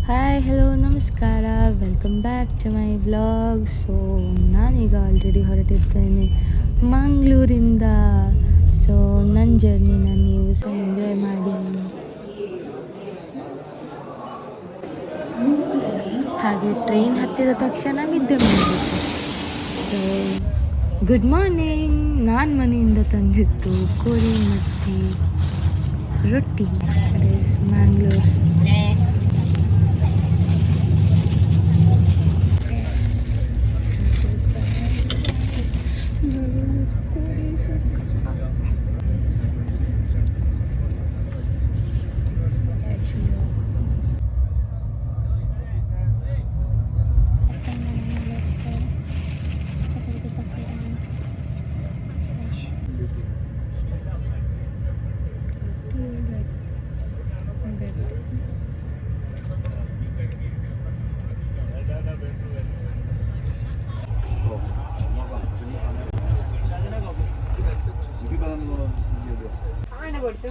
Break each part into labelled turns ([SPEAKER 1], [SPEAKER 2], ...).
[SPEAKER 1] Hi hello ನಮಸ್ಕಾರ, welcome back to my vlog. So ನಾನೀಗ already ಹೊರಟಿದ್ದೇನೆ ಮಂಗಳೂರಿಂದ. ಸೊ ನನ್ನ ಜರ್ನಿನ ನೀವು ಸಹ ಎಂಜಾಯ್ ಮಾಡಿ. ಹಾಗೆ ಟ್ರೈನ್ ಹತ್ತಿದ ತಕ್ಷಣ ನಿದ್ದೆ ಮಾಡಬೇಕು. So good morning. ನಾನು ಮನೆಯಿಂದ ತಂದಿತ್ತು ಕೋಳಿ ಮತ್ತು ರೊಟ್ಟಿ. That is Mangalore.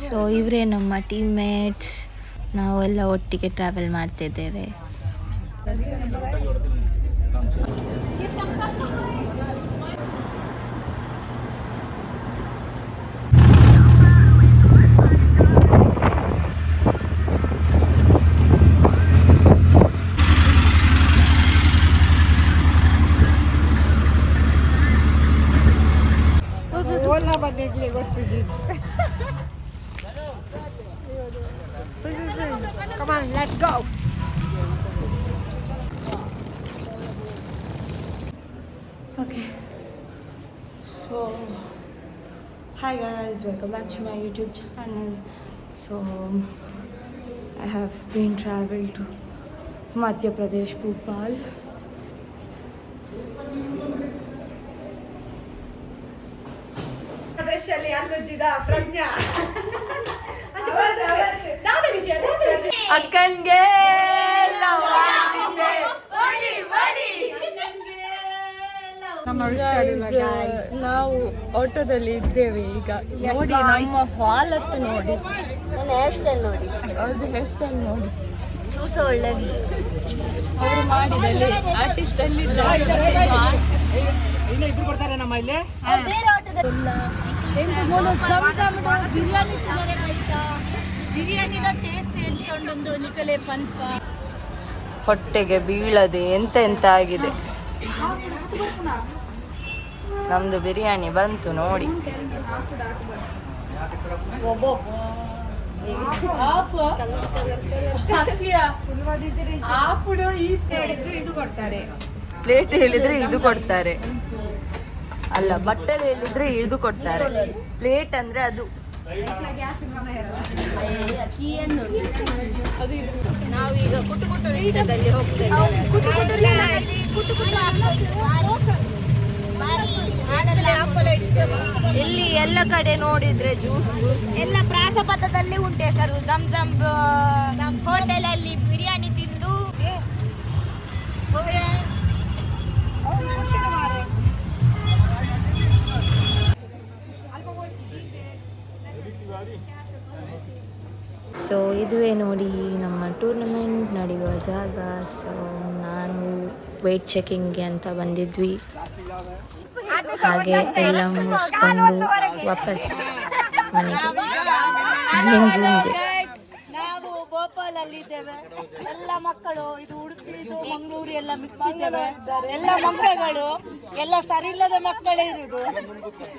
[SPEAKER 1] ಸೊ ಇವರೇ ನಮ್ಮ ಟೀಮ್ ಮೇಟ್ಸ್. ನಾವೆಲ್ಲ ಒಟ್ಟಿಗೆ ಟ್ರಾವೆಲ್ ಮಾಡ್ತಿದ್ದೇವೆ.
[SPEAKER 2] Come on, let's go.
[SPEAKER 1] Okay. So, hi guys, welcome back to my YouTube channel. So, I have been traveled to Madhya Pradesh, Bhopal.
[SPEAKER 2] ಅದೃಶ್ಯಲ್ಲಿ ಅಲ್ಲುಜ್ಜಿದ ಪ್ರಜ್ಞಾ
[SPEAKER 1] ಅಕ್ಕನ್ಗೆ ನಾವು ಆಟೋದಲ್ಲಿ ಇದ್ದೇವೆ ಈಗ. ನೋಡಿ ನಮ್ಮ ಹಾಲತ್ತು ನೋಡಿ,
[SPEAKER 3] ಹೇರ್ ಸ್ಟೈಲ್ ನೋಡಿ,
[SPEAKER 1] ಅವ್ರದ್ದು ಹೇರ್ ಸ್ಟೈಲ್ ನೋಡಿ.
[SPEAKER 3] ಒಳ್ಳೆದು.
[SPEAKER 1] ಅವರು ಮಾಡಿದಲ್ಲಿ ಆರ್ಟಿಸ್ಟ್ ಅಲ್ಲಿ
[SPEAKER 4] ಇಬ್ರು ಬರ್ತಾರೆ ನಮ್ಮ ಇಲ್ಲಿ.
[SPEAKER 3] ಬೇರೆ ಆಟೋದಲ್ಲಿ ಬಿರಿಯಾನಿದ ಟೇಸ್ಟ್ ಎಂಚೊಂಡೊಂದು ನಿಕಲೆ ಪಂಪ
[SPEAKER 1] ಹೊಟ್ಟೆಗೆ ಬೀಳದೆ ಎಂತ ಎಂತ ಆಗಿದೆ. ನಮ್ದು ಬಿರಿಯಾನಿ ಬಂತು ನೋಡಿ. ಪ್ಲೇಟ್ ಹೇಳಿದ್ರೆ ಇದು ಕೊಡ್ತಾರೆ, ಅಲ್ಲ ಬಟ್ಟಲು ಹೇಳಿದ್ರೆ ಇದು ಕೊಡ್ತಾರೆ. ಪ್ಲೇಟ್ ಅಂದ್ರೆ ಅದು.
[SPEAKER 3] ನಾವೀಗ ಕುಟುಕುಟು ರಿಕ್ಷಾದಲ್ಲಿ ಹೋಗ್ತೇವೆ.
[SPEAKER 1] ಇಲ್ಲಿ ಎಲ್ಲ ಕಡೆ ನೋಡಿದ್ರೆ ಜ್ಯೂಸ್
[SPEAKER 3] ಎಲ್ಲ ಪ್ರಾಸಪಥದಲ್ಲಿ ಉಂಟು ಹೆಸರು. ಜಮ್ ಹೋಟೆಲ್ ಅಲ್ಲಿ ಬಿರಿಯಾನಿ ತಿಂದು
[SPEAKER 1] ಸೊ ಇದುವೇ ನೋಡಿ ನಮ್ಮ ಟೂರ್ನಮೆಂಟ್ ನಡೆಯುವ ಜಾಗ. ಸೊ ನಾನು ವೇಟ್ ಚೆಕಿಂಗ್ಗೆ ಅಂತ ಬಂದಿದ್ವಿ. ಹಾಗೆ ಎಲ್ಲ ಮುಗಿಸ್ಕೊಂಡು ವಾಪಸ್ ಮನೆಗೆ ಬೆಂಗಳೂರಿಗೆ.
[SPEAKER 2] ನಾವು ಭೋಪಾಲ್ ಅಲ್ಲಿ ಇದ್ದೇವೆ. ಎಲ್ಲ ಮಕ್ಕಳು, ಇದು ಉಡುಪಿ, ಇದು ಮಂಗಳೂರು ಎಲ್ಲ ಮಿಕ್ಸ್ ಇದ್ದೇವೆ. ಎಲ್ಲ ಮಕ್ಕಳು ಎಲ್ಲ ಸರಿ ಇಲ್ಲದ ಮಕ್ಕಳೇ ಇರುವುದು.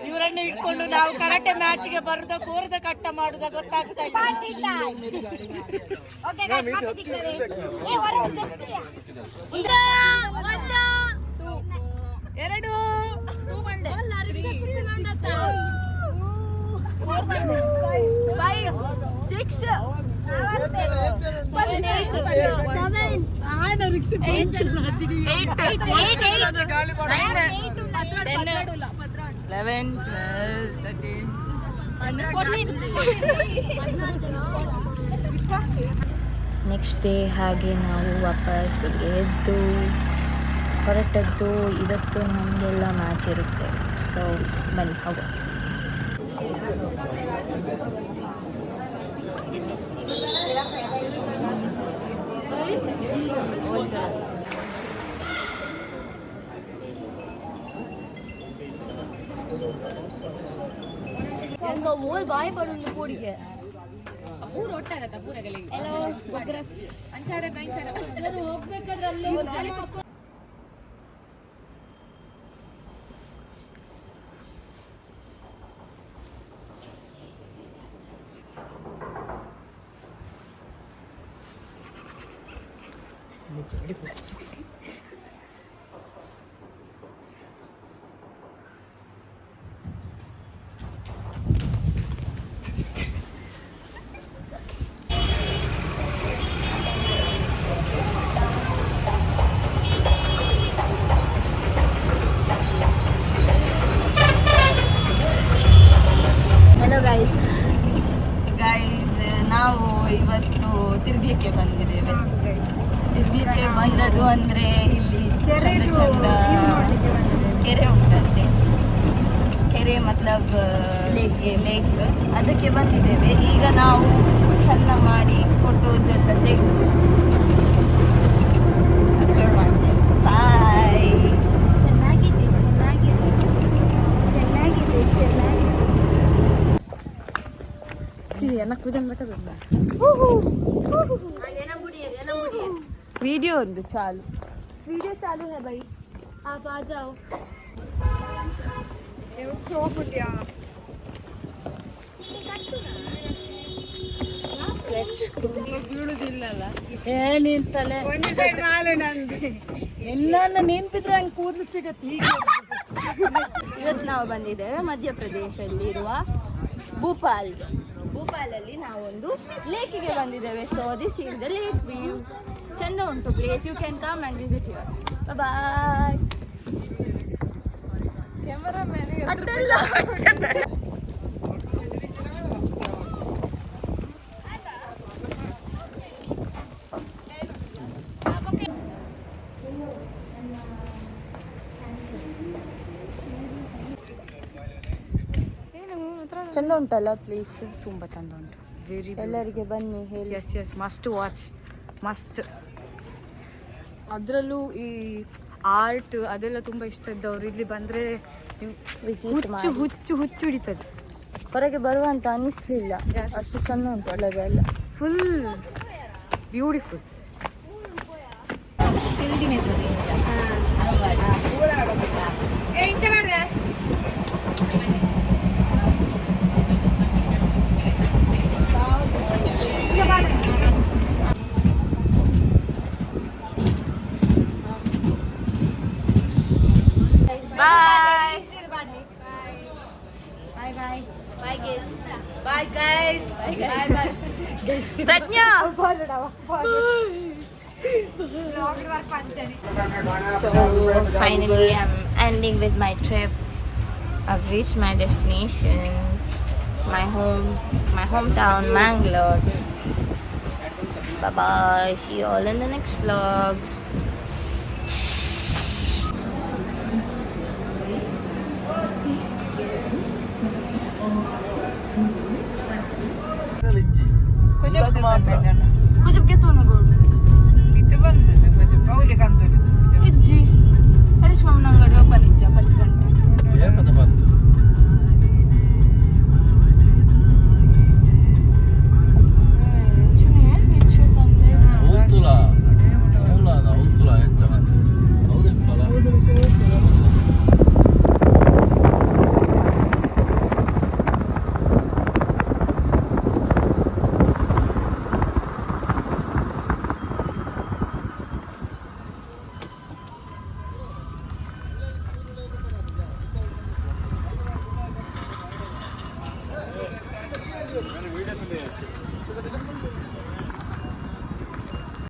[SPEAKER 2] ಇವರನ್ನು ಇಟ್ಕೊಂಡು ನಾವು ಕರಾಟೆ ಮ್ಯಾಚ್ಗೆ ಬರುದ ಕೋರದ ಕಟ್ಟ ಮಾಡುದ ಗೊತ್ತಾಗ್ತಾ ಇಲ್ಲ. ಎರಡು 5 6
[SPEAKER 1] ನೆಕ್ಸ್ಟ್ ಡೇ ಹಾಗೆ ನಾವು ವಾಪಸ್ ಬೆಳಿಗ್ಗೆ ಎದ್ದು ಹೊರಟದ್ದು. ಇವತ್ತು ನಮಗೆಲ್ಲ ಮ್ಯಾಚ್ ಇರುತ್ತೆ. ಸೊ ಬನ್ನಿ ಹೋಗೋ.
[SPEAKER 3] ಎಂಗ ಮೋಲ್ ಬಾಯಿ ಪಡೊಂದು ಕೂಡಿಗೆ ಪೂರ ಒಟ್ಟಾಗತ್ತ ಪೂರಗಳಿಗೆ ಹಲೋ ಬಗ್ರಸ್ ಅಂಚಾರ ಕೈಚಾರ ಎಲ್ಲರೂ ಹೋಗ್ಬೇಕಾದ್ರೆ ಅಲ್ಲಿ ಹಲೋ ಗೈಸ್
[SPEAKER 1] ನಾವು ಇವತ್ತು ತಿರ್ಗ್ಲಿಕ್ಕೆ ಬಂದಿದ್ದೇವೆ. ತಿರ್ಗ್ಲಿಕ್ಕೆ ಬಂದದ್ದು ಅಂದ್ರೆ ಇಲ್ಲಿ ಚಂದ ಕೆರೆ ಉಂಟಂತೆ, ಕೆರೆ ಮತ್ಲಬ್ ಲೇಕ್, ಅದಕ್ಕೆ ಬಂದಿದ್ದೇವೆ. ಈಗ ನಾವು ಚೆಂದ ಮಾಡಿ ಫೋಟೋಸ್ ಎಲ್ಲ ತೆಗೆದು ಅಪ್ಲೋಡ್ ಮಾಡ್ತೇವೆ. ಬಾಯ್.
[SPEAKER 3] ಚೆನ್ನಾಗಿದೆ ಚೆನ್ನಾಗಿದೆ ಚೆನ್ನಾಗಿದೆ ಚೆನ್ನಾಗಿದೆ
[SPEAKER 1] ವಿಡಿಯೋ ಒಂದು ಚಾಲು
[SPEAKER 3] वीडियो चालू है भाई आप आ जाओ
[SPEAKER 2] ಬೀಳುದಿಲ್ಲಲ್ಲ ಏನಿಂತಲೇ ಎಲ್ಲನ್ನ ನೆನ್ಪಿದ್ರೆ ಹಂಗೆ ಕೂದಲು ಸಿಗತ್ತೆ.
[SPEAKER 1] ಇವತ್ತು ನಾವು ಬಂದಿದ್ದೇವೆ ಮಧ್ಯಪ್ರದೇಶದಲ್ಲಿರುವ ಭೂಪಾಲ್ಗೆ. ಭೂಪಾಲಲ್ಲಿ ನಾವೊಂದು ಲೇಕಿಗೆ ಬಂದಿದ್ದೇವೆ. So this is the lake view. ಚಂದ ಉಂಟು place. You can come and visit your. Bye. ಅದೆಲ್ಲ ಚಂದ ಉಂಟಲ್ಲ ಪ್ಲೇಸ್.
[SPEAKER 2] ತುಂಬಾ ಚಂದ ಉಂಟು. ವೆರಿ
[SPEAKER 1] ಎಲ್ಲರಿಗೆ ಬನ್ನಿ ಹೇಳಿ.
[SPEAKER 2] Yes yes must watch. ಮಸ್ತ್. ಅದರಲ್ಲೂ ಈ ಆರ್ಟ್ ಅದೆಲ್ಲ ತುಂಬ ಇಷ್ಟ ಇದ್ದವ್ರು ಇಲ್ಲಿ ಬಂದರೆ ಹುಚ್ಚು ಹುಚ್ಚು ಹುಚ್ಚು ಹಿಡಿತದೆ.
[SPEAKER 1] ಹೊರಗೆ ಬರುವಂತ ಅನಿಸ್ಲಿಲ್ಲ, ಅಷ್ಟು ಚಂದ ಉಂಟು ಒಳಗೆಲ್ಲ.
[SPEAKER 2] Full beautiful.
[SPEAKER 3] Bye guys
[SPEAKER 1] Prajna. So finally I'm ending with my trip. I've reached my destination, my hometown Mangalore. Bye bye. See you all in the next vlogs. कुछ अब क्या तो